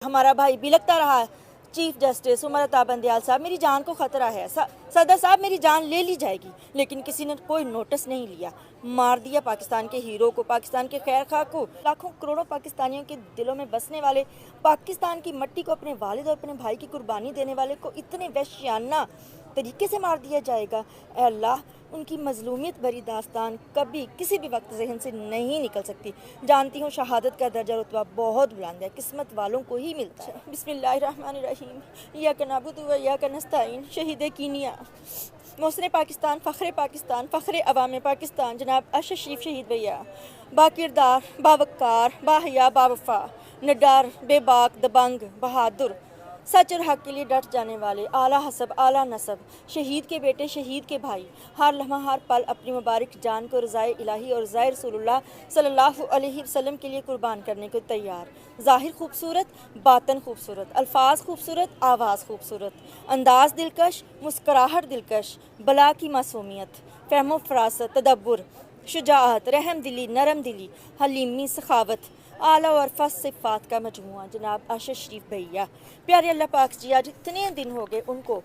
हमारा भाई बिलखता रहा है। चीफ जस्टिस उमर अता बंदयाल साहब, मेरी जान को ख़तरा है। सदर साहब, मेरी जान ले ली जाएगी, लेकिन किसी ने कोई नोटिस नहीं लिया। मार दिया पाकिस्तान के हीरो को, पाकिस्तान के खैर खा को। लाखों करोड़ों पाकिस्तानियों के दिलों में बसने वाले, पाकिस्तान की मट्टी को, अपने वालिद और अपने भाई की कुर्बानी देने वाले को इतने वहशियाना तरीके से मार दिया जाएगा। ऐ अल्लाह, उनकी मजलूमियत भरी दास्तान कभी किसी भी वक्त जहन से नहीं निकल सकती। जानती हूँ शहादत का दर्जा रुतबा बहुत बुलंद है, किस्मत वालों को ही मिलता है। बिस्मिल्लाहिर्रहमानिर्रहीम, इय्याका नअबुदु व इय्याका नस्तईन। शहीद कीनिया, मोहसिन पाकिस्तान, फ़ख्र अवाम पाकिस्तान, जनाब अरशद शरीफ शहीद भैया, बाकिरदार, बावकार, बाहया, बावफा, निडर, बेबाक, दबंग, बहादुर, सच और हक के लिए डट जाने वाले, आला हसब, आला नसब, शहीद के बेटे, शहीद के भाई, हर लम्हा हर पल अपनी मुबारक जान को रज़ाए इलाही और रज़ाए रसूलुल्लाह सल्लल्लाहु अलैहि वसल्लम के लिए कुर्बान करने को तैयार। ज़ाहिर खूबसूरत, बातन खूबसूरत, अल्फाज खूबसूरत, आवाज़ खूबसूरत, अंदाज दिलकश, मुस्कराहट दिलकश, बला की मासूमियत, फ़हमो फ़रासत, तदब्बुर, शुजाअत, रहम दिली, नरम दिली, हलीमी, सखावत, आला और फस सिफ़ात का मजमुआ। जनाब अरशद शरीफ भैया, प्यारे अल्लाह पाक जी, आज इतने दिन हो गए उनको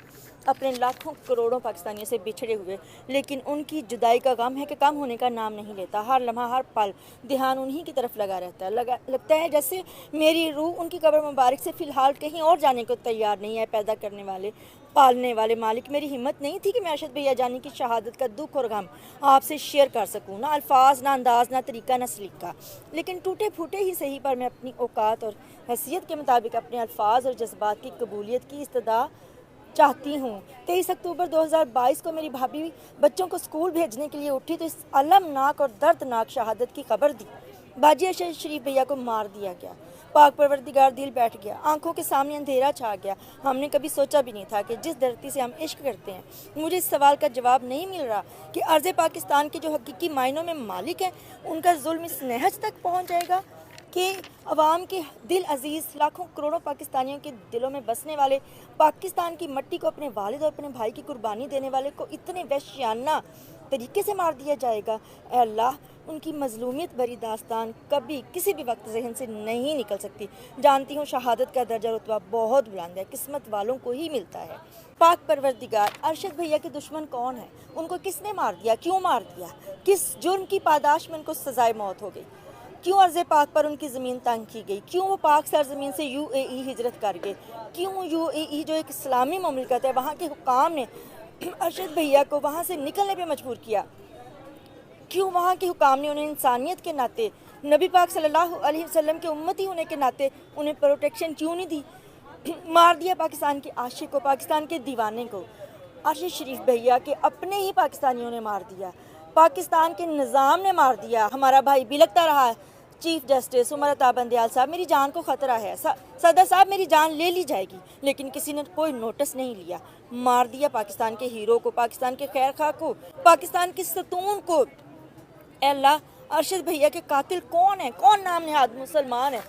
अपने लाखों करोड़ों पाकिस्तानियों से बिछड़े हुए, लेकिन उनकी जुदाई का गम है कि कम होने का नाम नहीं लेता। हर लम्हा हर पल ध्यान उन्हीं की तरफ लगा रहता है। लगता है जैसे मेरी रूह उनकी कब्र मुबारक से फ़िलहाल कहीं और जाने को तैयार नहीं है। पैदा करने वाले, पालने वाले मालिक, मेरी हिम्मत नहीं थी कि मैं अरशद भैया जानी की शहादत का दुख और गम आपसे शेयर कर सकूँ। ना अल्फाज, ना अंदाज, ना तरीका, ना सलीका, लेकिन टूटे फूटे ही सही पर मैं अपनी औकात और हैसियत के मुताबिक अपने अल्फाज और जज्बात की कबूलियत की इस्तदा चाहती हूँ। 23 अक्टूबर 2022 को मेरी भाभी बच्चों को स्कूल भेजने के लिए उठी तो इस अलमनाक और दर्दनाक शहादत की खबर दी। बाजी अरशद शरीफ भैया को मार दिया गया। पाक परवरदिगार, दिल बैठ गया, आंखों के सामने अंधेरा छा गया। हमने कभी सोचा भी नहीं था कि जिस धरती से हम इश्क करते हैं, मुझे इस सवाल का जवाब नहीं मिल रहा कि अर्ज़ पाकिस्तान के जो हकीकी मायनों में मालिक हैं, उनका जुल्म इस नहज तक पहुँच जाएगा कि अवाम के दिल अजीज़, लाखों करोड़ों पाकिस्तानियों के दिलों में बसने वाले, पाकिस्तान की मट्टी को, अपने वालिद और अपने भाई की कुर्बानी देने वाले को इतने वहशियाना तरीके से मार दिया जाएगा। ऐ अल्लाह, उनकी मजलूमियत भरी दास्तान कभी किसी भी वक्त जहन से नहीं निकल सकती। जानती हूँ शहादत का दर्जा रुतबा बहुत बुलंद है, किस्मत वालों को ही मिलता है। पाक परवरदिगार, अरशद भैया के दुश्मन कौन है? उनको किसने मार दिया? क्यों मार दिया? किस जुर्म की पादाश में उनको सजाए मौत हो गई? क्यों अर्ज़ पाक पर उनकी ज़मीन तंग की गई? क्यों वो पाक सरज़मीन से UAE हिजरत कर गए? क्यों UAE जो एक इस्लामी मुमलिकत है, वहाँ के हुकाम ने अरशद भैया को वहाँ से निकलने पे मजबूर किया? क्यों वहाँ के हुकाम ने उन्हें इंसानियत के नाते, नबी पाक सल्लल्लाहु अलैहि वसल्लम के उम्मती होने के नाते उन्हें प्रोटेक्शन क्यों नहीं दी? मार दिया पाकिस्तान के आशिक को, पाकिस्तान के दीवाने को। अरशद शरीफ भैया के अपने ही पाकिस्तानियों ने मार दिया, पाकिस्तान के निज़ाम ने मार दिया। हमारा भाई बिलखता रहा है। चीफ जस्टिस उमर अता बंदयाल साहब, मेरी जान को ख़तरा है। सदर साहब, मेरी जान ले ली जाएगी, लेकिन किसी ने कोई नोटिस नहीं लिया। मार दिया पाकिस्तान के हीरो को, पाकिस्तान के खैर खा को, पाकिस्तान के सतून को। ऐ अल्लाह, अरशद भैया के कातिल कौन है? कौन नाम नहाद मुसलमान है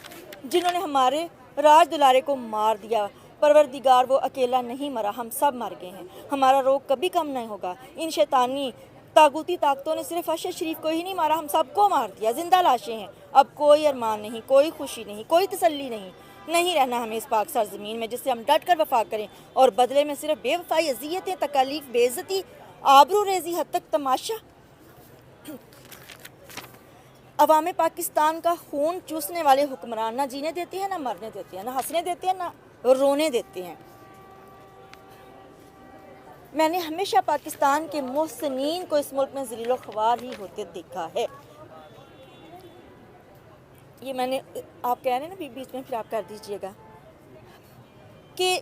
जिन्होंने हमारे राज दुलारे को मार दिया? परवरदिगार, वो अकेला नहीं मरा, हम सब मर गए हैं। हमारा रोग कभी कम नहीं होगा। इन शैतानी तागूती ताकतों ने सिर्फ अरशद शरीफ को ही नहीं मारा, हम सबको मार दिया। जिंदा लाशें हैं। अब कोई अरमान नहीं, कोई खुशी नहीं, कोई तसल्ली नहीं रहना हमें इस पाक सरज़मीन में जिससे हम डट कर वफा करें, और बदले में सिर्फ बेवफाई, अजियतें, तकालीफ, बेइज्जती, आबरू रेजी, हद तक तमाशा। अवाम पाकिस्तान का खून चूसने वाले हुक्मरान ना जीने देते हैं, ना मरने देते हैं, ना हंसने देते हैं, ना रोने देते हैं। मैंने हमेशा पाकिस्तान के मोहसिनीन को इस मुल्क में ज़लील ख्वार ही होते देखा है। ये मैंने, आप कह रहे हैं ना बीच में, फिर आप कर दीजिएगा, कि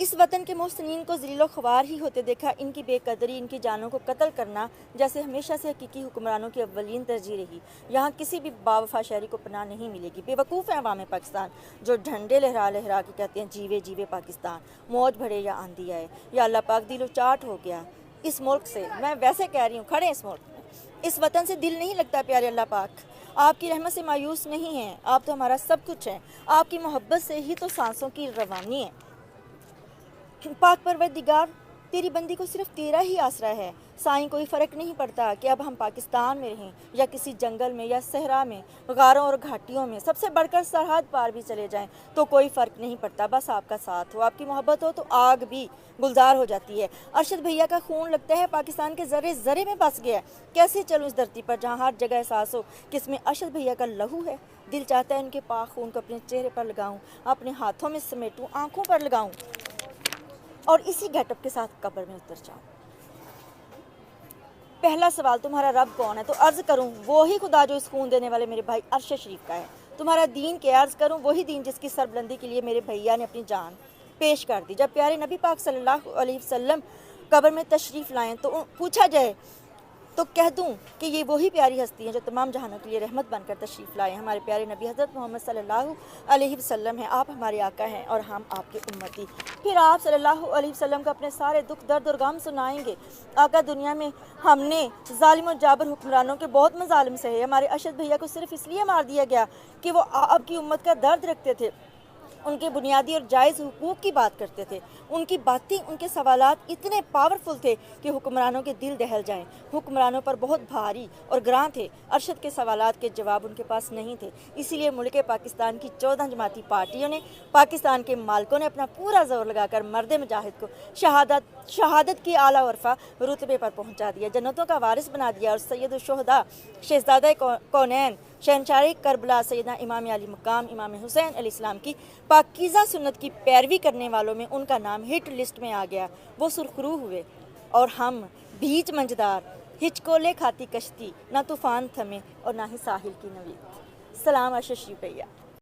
इस वतन के मोहसिनीन को ज़लील ख्वार ही होते देखा। इनकी बेकदरी, इनकी जानों को कत्ल करना जैसे हमेशा से हकीकी हुक्मरानों की अव्वलीन तरजीह रही। यहाँ किसी भी बावफा शहरी को पनाह नहीं मिलेगी। बेवकूफ़ है अवाम पाकिस्तान जो झंडे लहरा लहरा के कहते हैं जीवे जीवे पाकिस्तान, मौज भरे या आंधी आए। या अल्लाह पाक, दिलो चाट हो गया इस मुल्क से। मैं वैसे कह रही हूँ, खड़े इस मुल्क में, इस वतन से दिल नहीं लगता। प्यारे अल्लाह पाक, आपकी रहमत से मायूस नहीं हैं। आप तो हमारा सब कुछ हैं। आपकी मोहब्बत से ही तो सांसों की रवानी है। पाक परवरदिगार, تیری بندی کو صرف تیرا ہی آسرا ہے، سائیں کوئی فرق نہیں پڑتا کہ اب ہم پاکستان میں رہیں یا کسی جنگل میں یا صحرا میں، غاروں اور گھاٹیوں میں، سب سے بڑھ کر سرحد پار بھی چلے جائیں تو کوئی فرق نہیں پڑتا، بس آپ کا ساتھ ہو، آپ کی محبت ہو تو آگ بھی گلزار ہو جاتی ہے۔ ارشد بھیا کا خون لگتا ہے پاکستان کے ذرے ذرے میں بس گیا ہے، کیسے چلوں اس دھرتی پر جہاں ہر جگہ احساس ہو کہ اس میں ارشد بھیا کا لہو ہے، دل چاہتا ہے ان کے پاک خون کو اپنے چہرے پر لگاؤں، اپنے ہاتھوں میں سمیٹوں، آنکھوں پر لگاؤں اور اسی گیٹ اپ کے ساتھ قبر میں اتر جاؤں۔ پہلا سوال تمہارا رب کون ہے؟ تو عرض کروں وہی خدا جو اس خون دینے والے میرے بھائی ارشد شریف کا ہے۔ تمہارا دین کیا؟ عرض کروں وہی دین جس کی سربلندی کے لیے میرے بھیا نے اپنی جان پیش کر دی۔ جب پیارے نبی پاک صلی اللہ علیہ وسلم قبر میں تشریف لائیں تو پوچھا جائے تو کہہ دوں کہ یہ وہی پیاری ہستی ہیں جو تمام جہانوں کے لیے رحمت بن کر تشریف لائے۔ ہمارے پیارے نبی حضرت محمد صلی اللہ علیہ وسلم ہیں، آپ ہمارے آقا ہیں اور ہم آپ کے امتی۔ پھر آپ صلی اللہ علیہ وسلم کو اپنے سارے دکھ درد اور غم سنائیں گے۔ آقا دنیا میں ہم نے ظالم و جابر حکمرانوں کے بہت مظالم سہے، ہمارے ارشد بھیا کو صرف اس لیے مار دیا گیا کہ وہ آپ کی امت کا درد رکھتے تھے، ان کے بنیادی اور جائز حقوق کی بات کرتے تھے۔ ان کی باتیں، ان کے سوالات اتنے پاورفل تھے کہ حکمرانوں کے دل دہل جائیں، حکمرانوں پر بہت بھاری اور گراں تھے۔ ارشد کے سوالات کے جواب ان کے پاس نہیں تھے، اسی لیے ملک پاکستان کی 14 جماعتی پارٹیوں نے، پاکستان کے مالکوں نے اپنا پورا زور لگا کر مرد مجاہد کو شہادت کی اعلیٰ ورفہ رتبے پر پہنچا دیا، جنتوں کا وارث بنا دیا اور سید الشہداء، شہزادہ کونین، شہنشاہ کربلا، سیدنا امام علی مقام امام حسین علیہ السلام کی پاکیزہ سنت کی پیروی کرنے والوں میں ان کا نام ہٹ لسٹ میں آ گیا۔ وہ سرخرو ہوئے اور ہم بیچ منجدار، ہچکولے کھاتی کشتی، نہ طوفان تھمے اور نہ ہی ساحل کی نوید۔ سلام ارشد شریف بھیا۔